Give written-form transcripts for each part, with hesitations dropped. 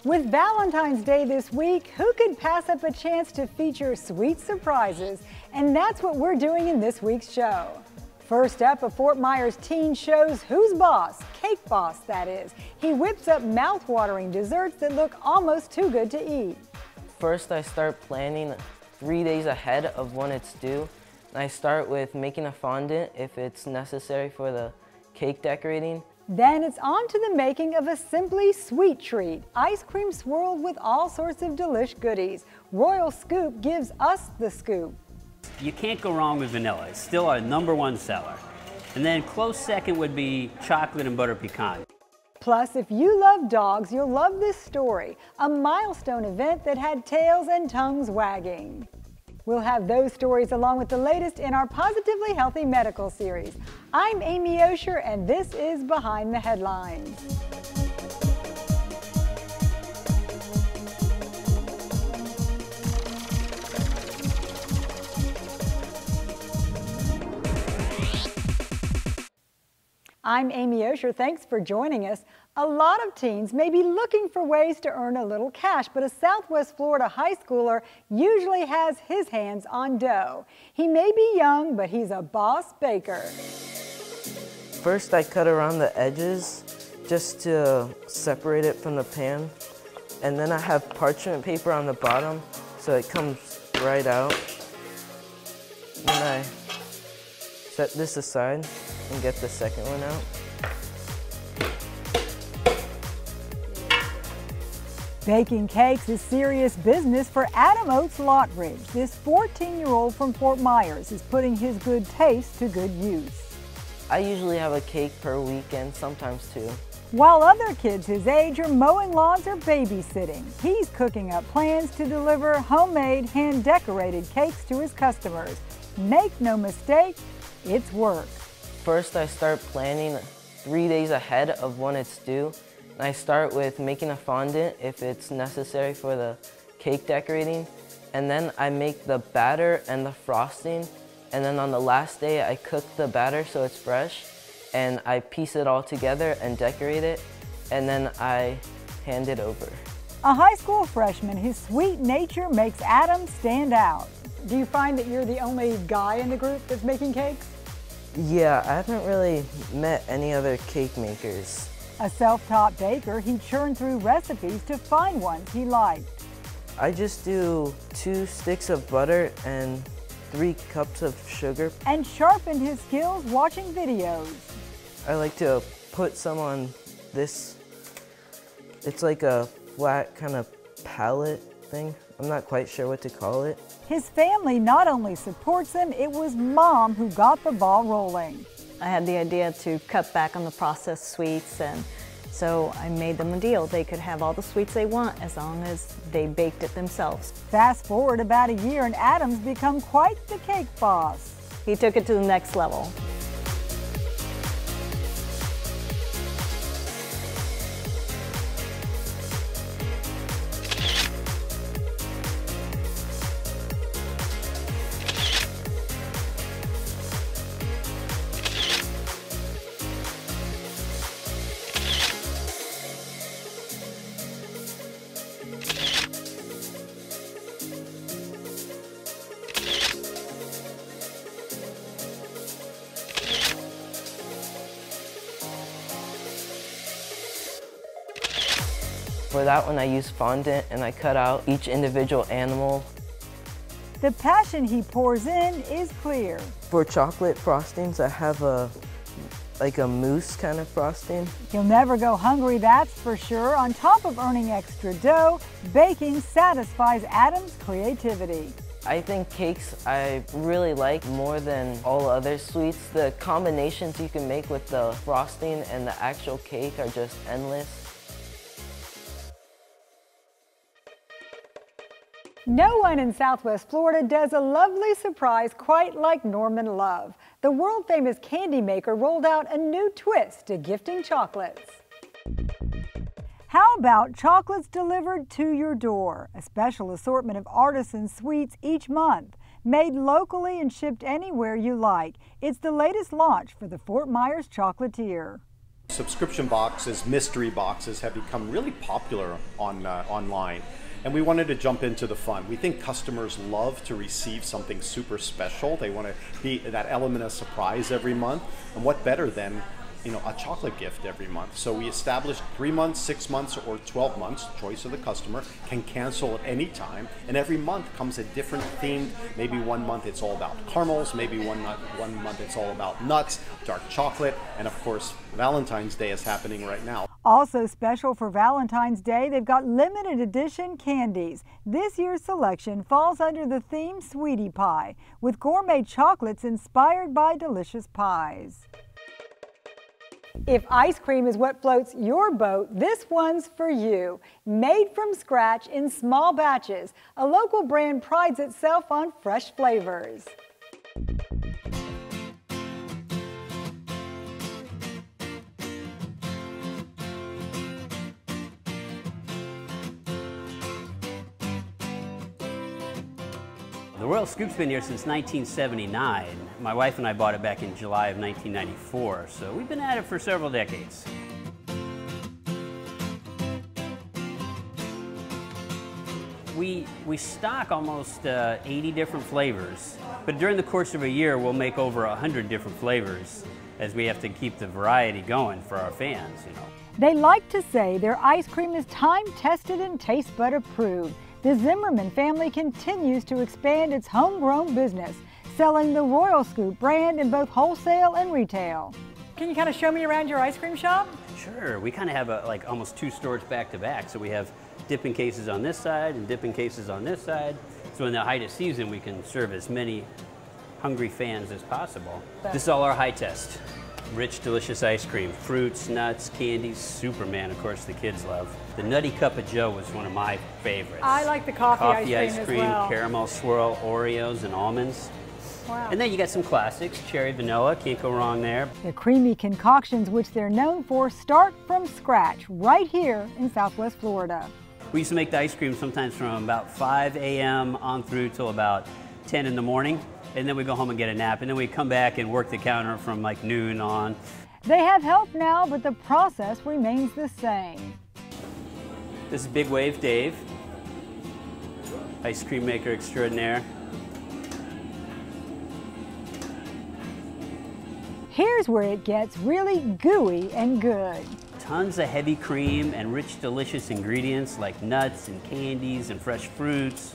With Valentine's Day this week, who could pass up a chance to feature sweet surprises? And that's what we're doing in this week's show. First up, a Fort Myers teen shows who's boss, Cake Boss that is. He whips up mouth-watering desserts that look almost too good to eat. First, I start planning 3 days ahead of when it's due. I start with making a fondant if it's necessary for the cake decorating. Then it's on to the making of a simply sweet treat, ice cream swirled with all sorts of delish goodies. Royal Scoop gives us the scoop. You can't go wrong with vanilla. It's still our #1 seller. And then close second would be chocolate and butter pecan. Plus, if you love dogs, you'll love this story, a milestone event that had tails and tongues wagging. We'll have those stories along with the latest in our Positively Healthy Medical series. I'm Amy Osher, and this is Behind the Headlines. I'm Amy Osher. Thanks for joining us. A lot of teens may be looking for ways to earn a little cash, but a Southwest Florida high schooler usually has his hands on dough. He may be young, but he's a boss baker. First, I cut around the edges just to separate it from the pan. And then I have parchment paper on the bottom so it comes right out. Then I set this aside and get the second one out. Baking cakes is serious business for Adam Oates Lottridge. This 14-year-old from Fort Myers is putting his good taste to good use. I usually have a cake per weekend, sometimes two. While other kids his age are mowing lawns or babysitting, he's cooking up plans to deliver homemade, hand-decorated cakes to his customers. Make no mistake, it's work. First, I start planning 3 days ahead of when it's due. I start with making a fondant if it's necessary for the cake decorating. And then I make the batter and the frosting. And then on the last day, I cook the batter so it's fresh. And I piece it all together and decorate it. And then I hand it over. A high school freshman, his sweet nature makes Adam stand out. Do you find that you're the only guy in the group that's making cakes? Yeah, I haven't really met any other cake makers. A self-taught baker, he churned through recipes to find ones he liked. I just do 2 sticks of butter and 3 cups of sugar. And sharpened his skills watching videos. I like to put some on this. It's like a flat kind of palette thing. I'm not quite sure what to call it. His family not only supports him, it was Mom who got the ball rolling. I had the idea to cut back on the processed sweets, and so I made them a deal. They could have all the sweets they want as long as they baked it themselves. Fast forward about a year and Adam's become quite the cake boss. He took it to the next level. For that one, I use fondant and I cut out each individual animal. The passion he pours in is clear. For chocolate frostings, I have like a mousse kind of frosting. He'll never go hungry, that's for sure. On top of earning extra dough, baking satisfies Adam's creativity. I think cakes I really like more than all other sweets. The combinations you can make with the frosting and the actual cake are just endless. No one in Southwest Florida does a lovely surprise quite like Norman Love. The world-famous candy maker rolled out a new twist to gifting chocolates. How about chocolates delivered to your door? A special assortment of artisan sweets each month, made locally and shipped anywhere you like. It's the latest launch for the Fort Myers chocolatier. Subscription boxes, mystery boxes have become really popular online, and we wanted to jump into the fun. We think customers love to receive something super special. They want to be that element of surprise every month, and what better than a chocolate gift every month. So we established 3 months, 6 months, or 12 months, choice of the customer, can cancel at any time, and every month comes a different theme. Maybe 1 month it's all about caramels, maybe one month it's all about nuts, dark chocolate, and of course Valentine's Day is happening right now. Also special for Valentine's Day, they've got limited edition candies. This year's selection falls under the theme Sweetie Pie, with gourmet chocolates inspired by delicious pies. If ice cream is what floats your boat, this one's for you. Made from scratch in small batches, a local brand prides itself on fresh flavors. The Royal Scoop's been here since 1979. My wife and I bought it back in July of 1994, so we've been at it for several decades. We stock almost 80 different flavors, but during the course of a year we'll make over 100 different flavors as we have to keep the variety going for our fans, They like to say their ice cream is time-tested and taste bud approved. The Zimmerman family continues to expand its homegrown business, selling the Royal Scoop brand in both wholesale and retail. Can you kind of show me around your ice cream shop? Sure, we kind of have like almost 2 stores back to back. So we have dipping cases on this side and dipping cases on this side. So in the height of season, we can serve as many hungry fans as possible. This is all our high test. Rich, delicious ice cream, fruits, nuts, candies, Superman, of course, the kids love. The Nutty Cup of Joe was one of my favorites. I like the coffee ice cream as well. Caramel swirl, Oreos, and almonds. Wow. And then you got some classics, cherry vanilla, can't go wrong there. The creamy concoctions, which they're known for, start from scratch right here in Southwest Florida. We used to make the ice cream sometimes from about 5 a.m. on through till about 10 in the morning. And then we go home and get a nap, and then we come back and work the counter from like noon on. They have help now, but the process remains the same. This is Big Wave Dave, ice cream maker extraordinaire. Here's where it gets really gooey and good. Tons of heavy cream and rich, delicious ingredients like nuts and candies and fresh fruits.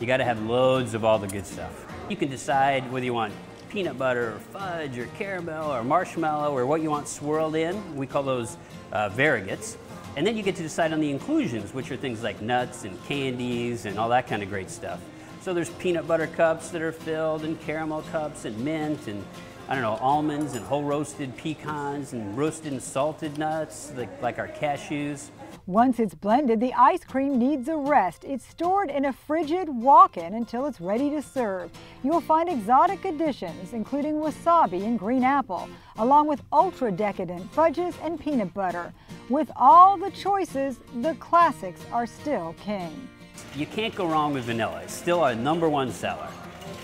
You gotta have loads of all the good stuff. You can decide whether you want peanut butter or fudge or caramel or marshmallow or what you want swirled in. We call those variegates. And then you get to decide on the inclusions, which are things like nuts and candies and all that kind of great stuff. So there's peanut butter cups that are filled and caramel cups and mint and almonds and whole roasted pecans and roasted and salted nuts like our cashews. Once it's blended, the ice cream needs a rest. It's stored in a frigid walk-in until it's ready to serve. You'll find exotic additions, including wasabi and green apple, along with ultra-decadent fudges and peanut butter. With all the choices, the classics are still king. You can't go wrong with vanilla. It's still our #1 seller.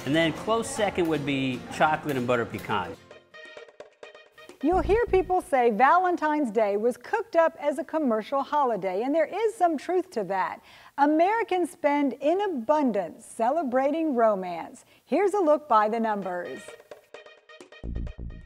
And then close second would be chocolate and butter pecan. You'll hear people say Valentine's Day was cooked up as a commercial holiday, and there is some truth to that. Americans spend in abundance celebrating romance. Here's a look by the numbers.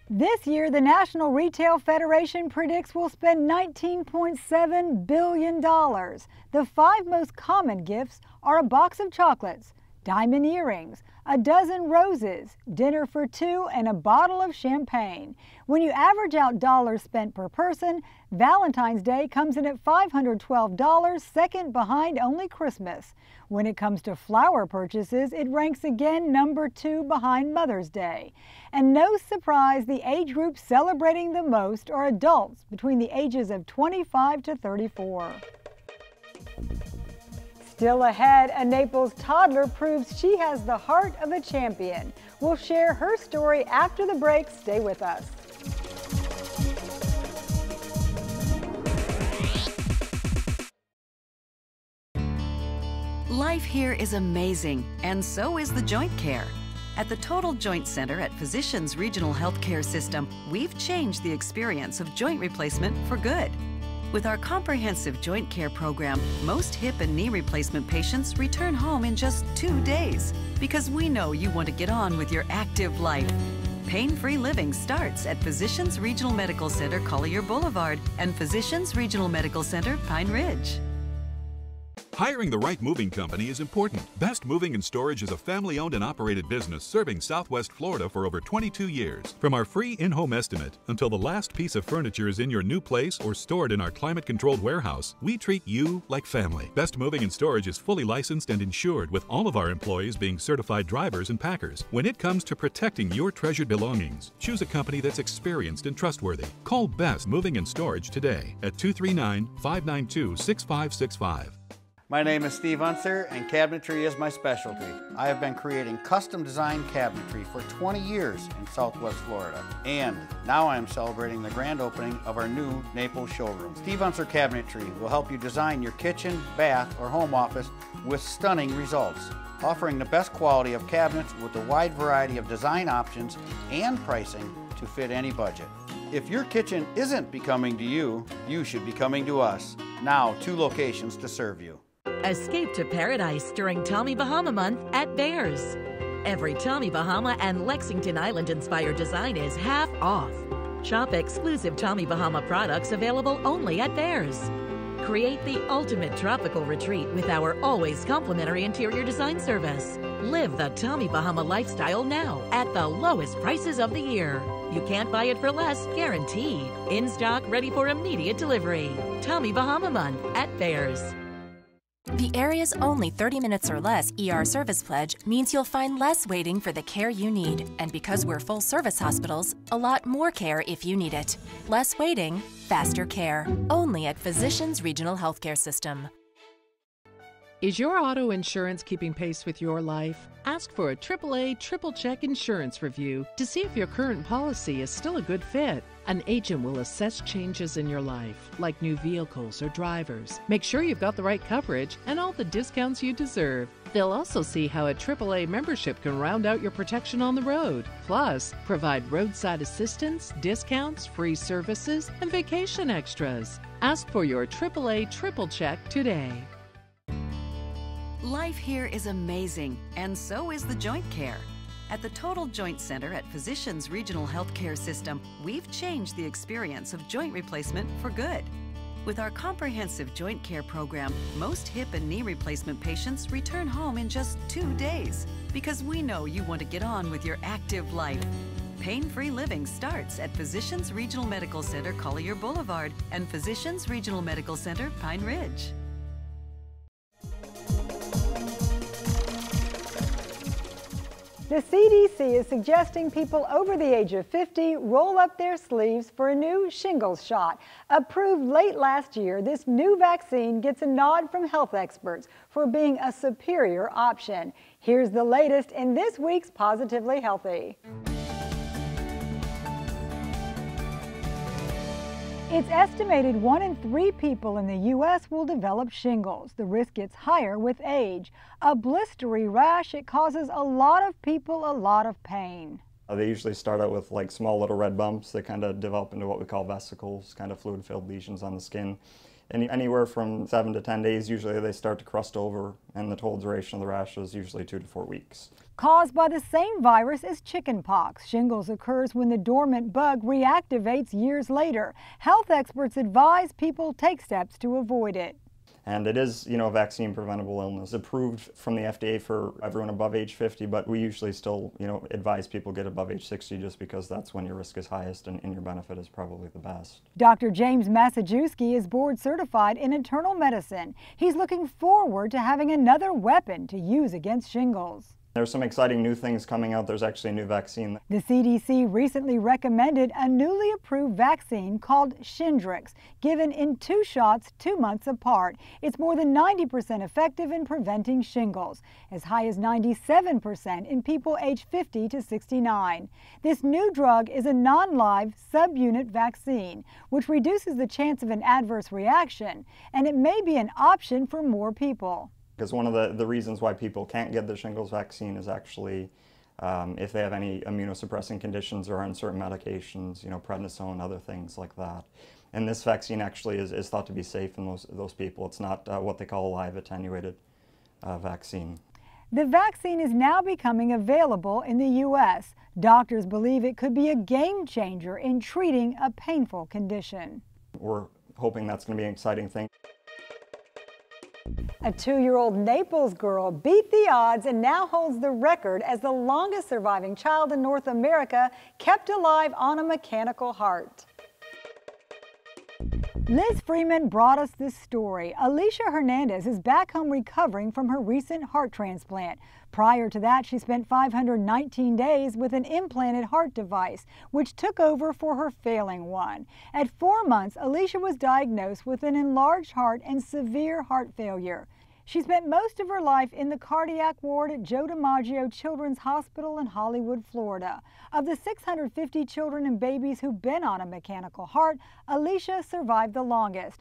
This year, the National Retail Federation predicts we'll spend $19.7 billion. The 5 most common gifts are a box of chocolates, diamond earrings, a dozen roses, dinner for 2, and a bottle of champagne. When you average out dollars spent per person, Valentine's Day comes in at $512, second behind only Christmas. When it comes to flower purchases, it ranks again #2 behind Mother's Day. And no surprise, the age group celebrating the most are adults between the ages of 25 to 34. Still ahead, a Naples toddler proves she has the heart of a champion. We'll share her story after the break. Stay with us. Life here is amazing, and so is the Joint Care. At the Total Joint Center at Physicians Regional Healthcare System, we've changed the experience of joint replacement for good. With our comprehensive joint care program, most hip and knee replacement patients return home in just 2 days because we know you want to get on with your active life. Pain-free living starts at Physicians Regional Medical Center, Collier Boulevard, and Physicians Regional Medical Center, Pine Ridge. Hiring the right moving company is important. Best Moving and Storage is a family-owned and operated business serving Southwest Florida for over 22 years. From our free in-home estimate until the last piece of furniture is in your new place or stored in our climate-controlled warehouse, we treat you like family. Best Moving and Storage is fully licensed and insured, with all of our employees being certified drivers and packers. When it comes to protecting your treasured belongings, choose a company that's experienced and trustworthy. Call Best Moving and Storage today at 239-592-6565. My name is Steve Unser, and cabinetry is my specialty. I have been creating custom designed cabinetry for 20 years in Southwest Florida. And now I am celebrating the grand opening of our new Naples showroom. Steve Unser Cabinetry will help you design your kitchen, bath, or home office with stunning results, offering the best quality of cabinets with a wide variety of design options and pricing to fit any budget. If your kitchen isn't becoming to you, you should be coming to us. Now, 2 locations to serve you. Escape to paradise during Tommy Bahama Month at Bears. Every Tommy Bahama and Lexington Island-inspired design is half off. Shop exclusive Tommy Bahama products available only at Bears. Create the ultimate tropical retreat with our always complimentary interior design service. Live the Tommy Bahama lifestyle now at the lowest prices of the year. You can't buy it for less, guaranteed. In stock, ready for immediate delivery. Tommy Bahama Month at Bears. The area's only 30 minutes or less ER service pledge means you'll find less waiting for the care you need. And because we're full-service hospitals, a lot more care if you need it. Less waiting, faster care. Only at Physicians Regional Healthcare System. Is your auto insurance keeping pace with your life? Ask for a AAA Triple Check Insurance Review to see if your current policy is still a good fit. An agent will assess changes in your life, like new vehicles or drivers. Make sure you've got the right coverage and all the discounts you deserve. They'll also see how a AAA membership can round out your protection on the road. Plus, provide roadside assistance, discounts, free services, and vacation extras. Ask for your AAA Triple Check today. Life here is amazing, and so is the joint care. At the Total Joint Center at Physicians Regional Healthcare System, we've changed the experience of joint replacement for good. With our comprehensive joint care program, most hip and knee replacement patients return home in just 2 days because we know you want to get on with your active life. Pain-free living starts at Physicians Regional Medical Center, Collier Boulevard, and Physicians Regional Medical Center, Pine Ridge. The CDC is suggesting people over the age of 50 roll up their sleeves for a new shingles shot. Approved late last year, this new vaccine gets a nod from health experts for being a superior option. Here's the latest in this week's Positively Healthy. It's estimated 1 in 3 people in the U.S. will develop shingles. The risk gets higher with age. A blistery rash, it causes a lot of people a lot of pain. They usually start out with like small little red bumps that kind of develop into what we call vesicles, kind of fluid-filled lesions on the skin. And anywhere from 7 to 10 days, usually they start to crust over, and the total duration of the rash is usually 2 to 4 weeks. Caused by the same virus as chickenpox, shingles occurs when the dormant bug reactivates years later. Health experts advise people take steps to avoid it. And it is, a vaccine preventable illness, approved from the FDA for everyone above age 50, but we usually still, advise people get above age 60 just because that's when your risk is highest and your benefit is probably the best. Dr. James Massajuski is board certified in internal medicine. He's looking forward to having another weapon to use against shingles. There's some exciting new things coming out. There's actually a new vaccine. The CDC recently recommended a newly approved vaccine called Shingrix, given in 2 shots 2 months apart. It's more than 90% effective in preventing shingles, as high as 97% in people aged 50 to 69. This new drug is a non-live subunit vaccine, which reduces the chance of an adverse reaction, and it may be an option for more people. Because one of the reasons why people can't get the shingles vaccine is actually if they have any immunosuppressing conditions or on certain medications, prednisone, other things like that. And this vaccine actually is thought to be safe in those people. It's not what they call a live attenuated vaccine. The vaccine is now becoming available in the U.S. Doctors believe it could be a game changer in treating a painful condition. We're hoping that's going to be an exciting thing. A 2-year-old Naples girl beat the odds and now holds the record as the longest surviving child in North America kept alive on a mechanical heart. Liz Freeman brought us this story. Alicia Hernandez is back home recovering from her recent heart transplant. Prior to that, she spent 519 days with an implanted heart device, which took over for her failing one. At 4 months, Alicia was diagnosed with an enlarged heart and severe heart failure. She spent most of her life in the cardiac ward at Joe DiMaggio Children's Hospital in Hollywood, Florida. Of the 650 children and babies who've been on a mechanical heart, Alicia survived the longest.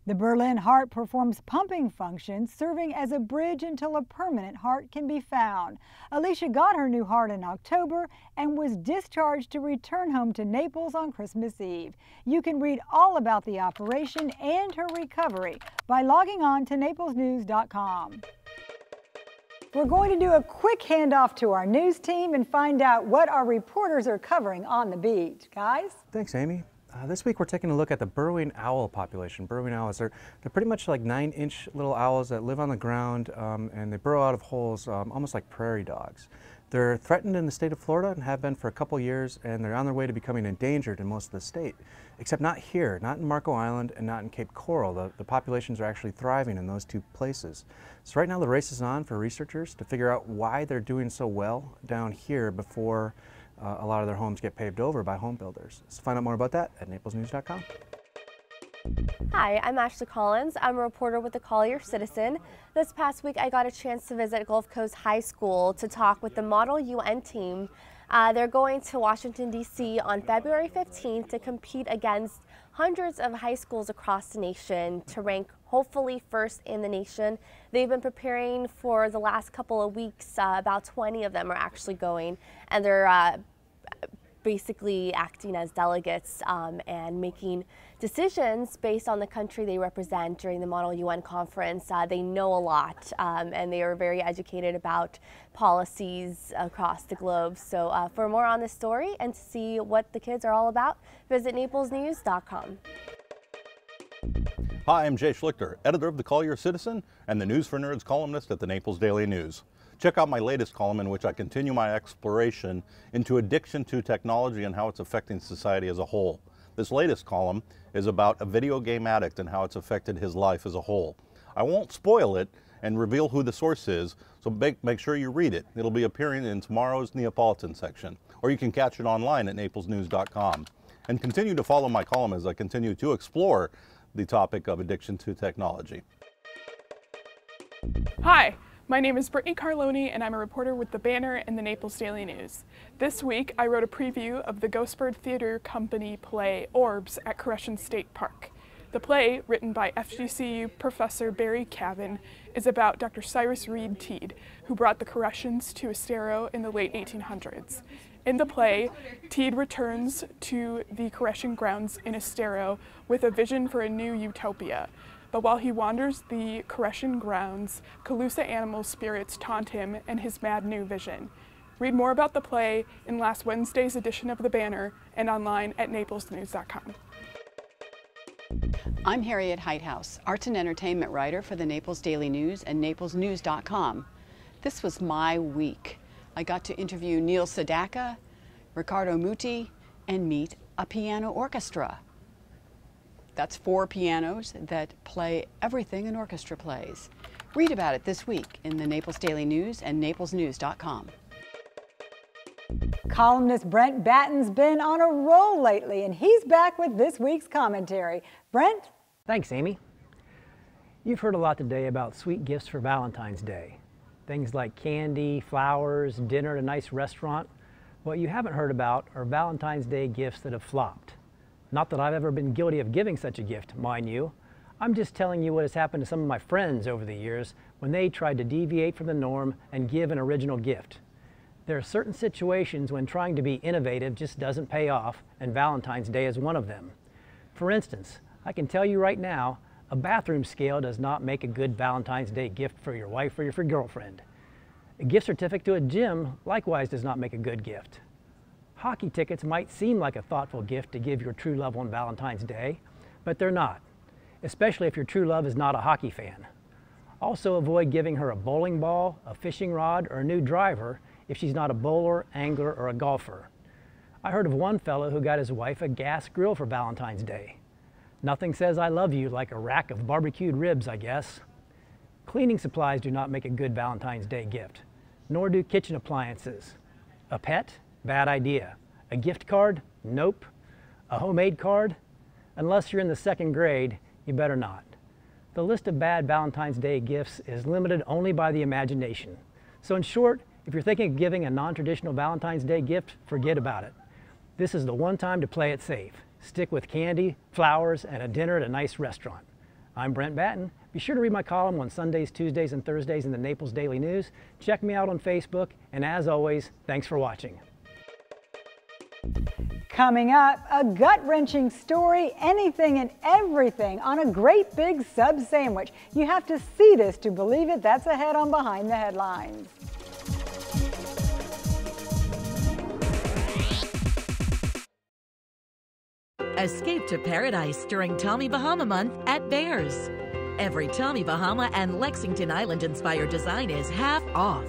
The Berlin heart performs pumping functions, serving as a bridge until a permanent heart can be found. Alicia got her new heart in October and was discharged to return home to Naples on Christmas Eve. You can read all about the operation and her recovery by logging on to naplesnews.com. We're going to do a quick handoff to our news team and find out what our reporters are covering on the beat. Guys? Thanks, Amy. This week we're taking a look at the burrowing owl population. Burrowing owls, they're pretty much like 9-inch little owls that live on the ground and they burrow out of holes almost like prairie dogs. They're threatened in the state of Florida and have been for a couple years, and they're on their way to becoming endangered in most of the state, except not here, not in Marco Island and not in Cape Coral. The populations are actually thriving in those two places. So right now the race is on for researchers to figure out why they're doing so well down here before a lot of their homes get paved over by home builders. So find out more about that at naplesnews.com. Hi, I'm Ashley Collins. I'm a reporter with the Collier Citizen. This past week I got a chance to visit Gulf Coast High School to talk with the Model UN team. They're going to Washington, D.C. on February 15th to compete against hundreds of high schools across the nation to rank hopefully first in the nation. They've been preparing for the last couple of weeks. About 20 of them are actually going, and they're basically acting as delegates and making decisions based on the country they represent during the Model UN conference. They know a lot and they are very educated about policies across the globe. So for more on this story and to see what the kids are all about, visit naplesnews.com. Hi, I'm Jay Schlichter, editor of the Collier Citizen and the News for Nerds columnist at the Naples Daily News. Check out my latest column in which I continue my exploration into addiction to technology and how it's affecting society as a whole. This latest column is about a video game addict and how it's affected his life as a whole. I won't spoil it and reveal who the source is, so make sure you read it. It'll be appearing in tomorrow's Neapolitan section, or you can catch it online at naplesnews.com. And continue to follow my column as I continue to explore the topic of addiction to technology. Hi. My name is Brittany Carloni, and I'm a reporter with The Banner and the Naples Daily News. This week, I wrote a preview of the Ghostbird Theater Company play Orbs at Koreshan State Park. The play, written by FGCU professor Barry Cavan, is about Dr. Cyrus Reed Teed, who brought the Koreshans to Estero in the late 1800s. In the play, Teed returns to the Koreshan grounds in Estero with a vision for a new utopia. But while he wanders the Koreshan grounds, Calusa animal spirits taunt him and his mad new vision. Read more about the play in last Wednesday's edition of The Banner and online at naplesnews.com. I'm Harriet Heithouse, arts and entertainment writer for the Naples Daily News and naplesnews.com. This was my week. I got to interview Neil Sedaka, Riccardo Muti, and meet a piano orchestra. That's 4 pianos that play everything an orchestra plays. Read about it this week in the Naples Daily News and naplesnews.com. Columnist Brent Batten's been on a roll lately, and he's back with this week's commentary. Brent? Thanks, Amy. You've heard a lot today about sweet gifts for Valentine's Day. Things like candy, flowers, dinner at a nice restaurant. What you haven't heard about are Valentine's Day gifts that have flopped. Not that I've ever been guilty of giving such a gift, mind you. I'm just telling you what has happened to some of my friends over the years when they tried to deviate from the norm and give an original gift. There are certain situations when trying to be innovative just doesn't pay off, and Valentine's Day is one of them. For instance, I can tell you right now, a bathroom scale does not make a good Valentine's Day gift for your wife or your girlfriend. A gift certificate to a gym likewise does not make a good gift. Hockey tickets might seem like a thoughtful gift to give your true love on Valentine's Day, but they're not, especially if your true love is not a hockey fan. Also avoid giving her a bowling ball, a fishing rod, or a new driver if she's not a bowler, angler, or a golfer. I heard of one fellow who got his wife a gas grill for Valentine's Day. Nothing says I love you like a rack of barbecued ribs, I guess. Cleaning supplies do not make a good Valentine's Day gift, nor do kitchen appliances. A pet? Bad idea. A gift card? Nope. A homemade card? Unless you're in the 2nd grade, you better not. The list of bad Valentine's Day gifts is limited only by the imagination. So in short, if you're thinking of giving a non-traditional Valentine's Day gift, forget about it. This is the one time to play it safe. Stick with candy, flowers, and a dinner at a nice restaurant. I'm Brent Batten. Be sure to read my column on Sundays, Tuesdays, and Thursdays in the Naples Daily News. Check me out on Facebook, and as always, thanks for watching. Coming up, a gut-wrenching story, anything and everything on a great big sub sandwich. You have to see this to believe it. That's ahead on Behind the Headlines. Escape to paradise during Tommy Bahama Month at Bears. Every Tommy Bahama and Lexington Island-inspired design is half off.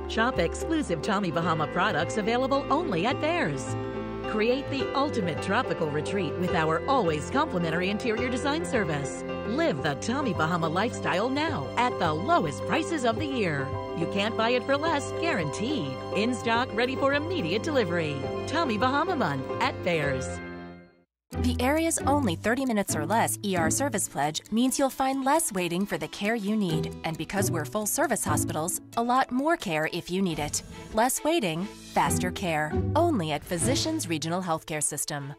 Shop exclusive Tommy Bahama products available only at Bears. Create the ultimate tropical retreat with our always complimentary interior design service. Live the Tommy Bahama lifestyle now at the lowest prices of the year. You can't buy it for less, guaranteed. In stock, ready for immediate delivery. Tommy Bahama Month at Bears. The area's only 30 minutes or less ER service pledge means you'll find less waiting for the care you need. And because we're full-service hospitals, a lot more care if you need it. Less waiting, faster care. Only at Physicians Regional Healthcare System.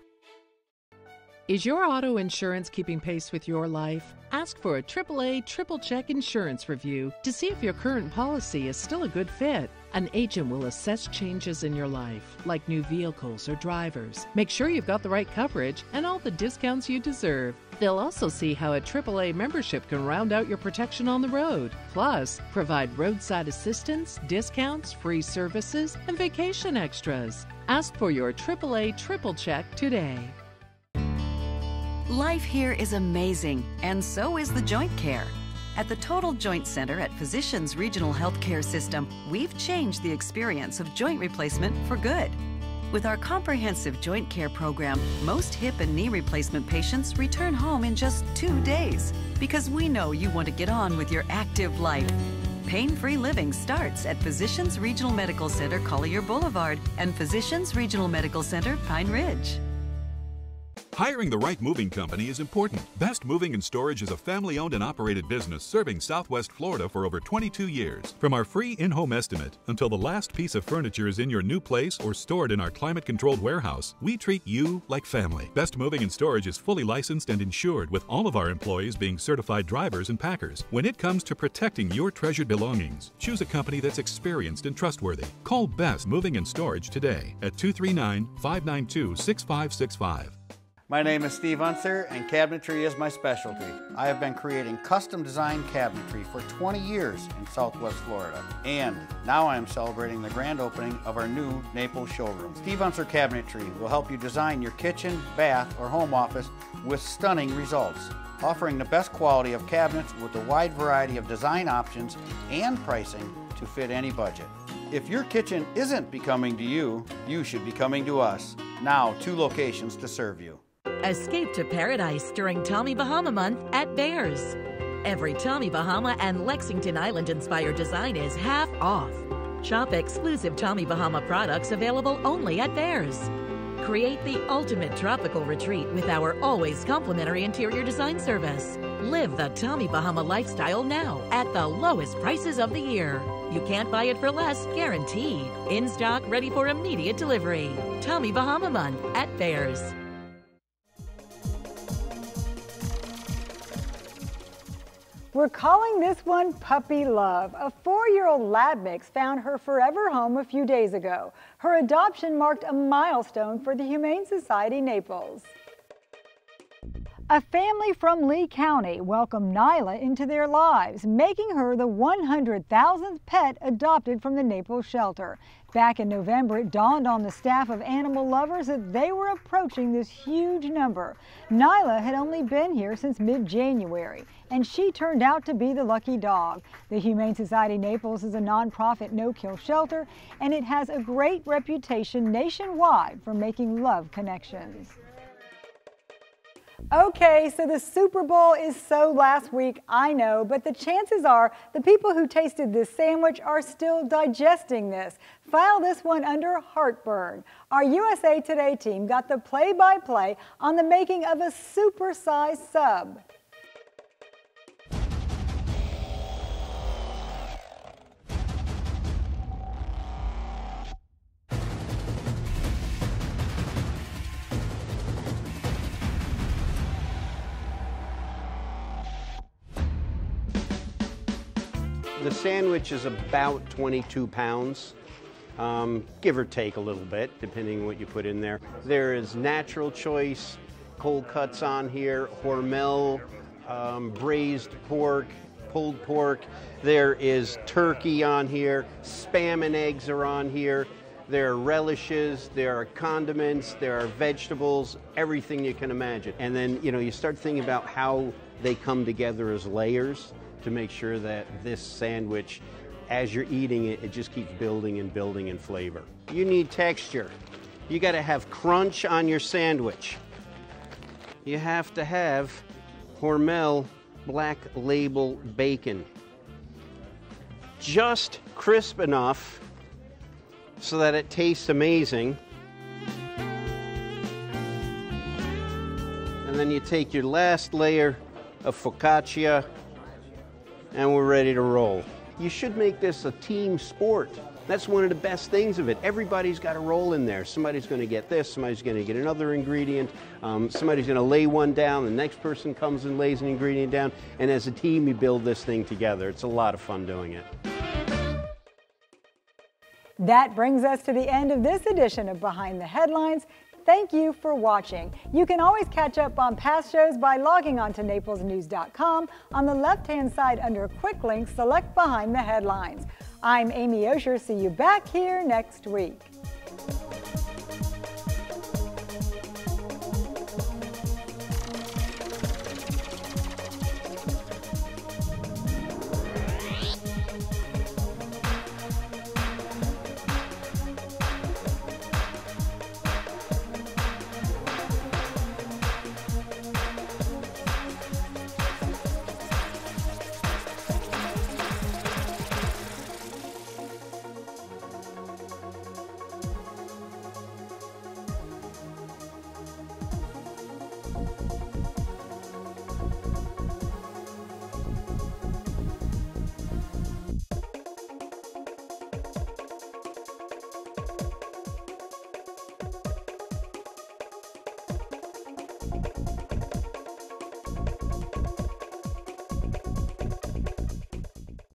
Is your auto insurance keeping pace with your life? Ask for a AAA triple check insurance review to see if your current policy is still a good fit. An agent will assess changes in your life, like new vehicles or drivers. Make sure you've got the right coverage and all the discounts you deserve. They'll also see how a AAA membership can round out your protection on the road. Plus, provide roadside assistance, discounts, free services, and vacation extras. Ask for your AAA triple check today. Life here is amazing, and so is the joint care. At the Total Joint Center at Physicians Regional Healthcare System, we've changed the experience of joint replacement for good. With our comprehensive joint care program, most hip and knee replacement patients return home in just 2 days, because we know you want to get on with your active life. Pain-free living starts at Physicians Regional Medical Center, Collier Boulevard, and Physicians Regional Medical Center, Pine Ridge. Hiring the right moving company is important. Best Moving and Storage is a family-owned and operated business serving Southwest Florida for over 22 years. From our free in-home estimate until the last piece of furniture is in your new place or stored in our climate-controlled warehouse, we treat you like family. Best Moving and Storage is fully licensed and insured, with all of our employees being certified drivers and packers. When it comes to protecting your treasured belongings, choose a company that's experienced and trustworthy. Call Best Moving and Storage today at 239-592-6565. My name is Steve Unser, and cabinetry is my specialty. I have been creating custom design cabinetry for 20 years in Southwest Florida. And now I am celebrating the grand opening of our new Naples showroom. Steve Unser Cabinetry will help you design your kitchen, bath, or home office with stunning results, offering the best quality of cabinets with a wide variety of design options and pricing to fit any budget. If your kitchen isn't becoming to you, you should be coming to us. Now, 2 locations to serve you. Escape to paradise during Tommy Bahama Month at Bears. Every Tommy Bahama and Lexington Island-inspired design is half off. Shop exclusive Tommy Bahama products available only at Bears. Create the ultimate tropical retreat with our always complimentary interior design service. Live the Tommy Bahama lifestyle now at the lowest prices of the year. You can't buy it for less, guaranteed. In stock, ready for immediate delivery. Tommy Bahama Month at Bears. We're calling this one Puppy Love. A 4-year-old lab mix found her forever home a few days ago. Her adoption marked a milestone for the Humane Society Naples. A family from Lee County welcomed Nyla into their lives, making her the 100,000th pet adopted from the Naples shelter. Back in November, it dawned on the staff of animal lovers that they were approaching this huge number. Nyla had only been here since mid-January, and she turned out to be the lucky dog. The Humane Society Naples is a nonprofit no-kill shelter, and it has a great reputation nationwide for making love connections. Okay, so the Super Bowl is so last week, I know, but the chances are the people who tasted this sandwich are still digesting this. File this one under heartburn. Our USA Today team got the play-by-play on the making of a super-sized sub. The sandwich is about 22 pounds, give or take a little bit, depending on what you put in there. There is Natural Choice, cold cuts on here, Hormel, braised pork, pulled pork. There is turkey on here, Spam and eggs are on here. There are relishes, there are condiments, there are vegetables, everything you can imagine. And then, you start thinking about how they come together as layers to make sure that this sandwich, as you're eating it, it just keeps building and building in flavor. You need texture. You got to have crunch on your sandwich. You have to have Hormel Black Label bacon. Just crisp enough so that it tastes amazing. And then you take your last layer of focaccia, and we're ready to roll. You should make this a team sport. That's one of the best things of it. Everybody's got a role in there. Somebody's going to get this, somebody's going to get another ingredient, somebody's going to lay one down, the next person comes and lays an ingredient down, and as a team you build this thing together. It's a lot of fun doing it. That brings us to the end of this edition of Behind the Headlines. Thank you for watching. You can always catch up on past shows by logging on to naplesnews.com. On the left-hand side under Quick Links, select Behind the Headlines. I'm Amy Osher. See you back here next week.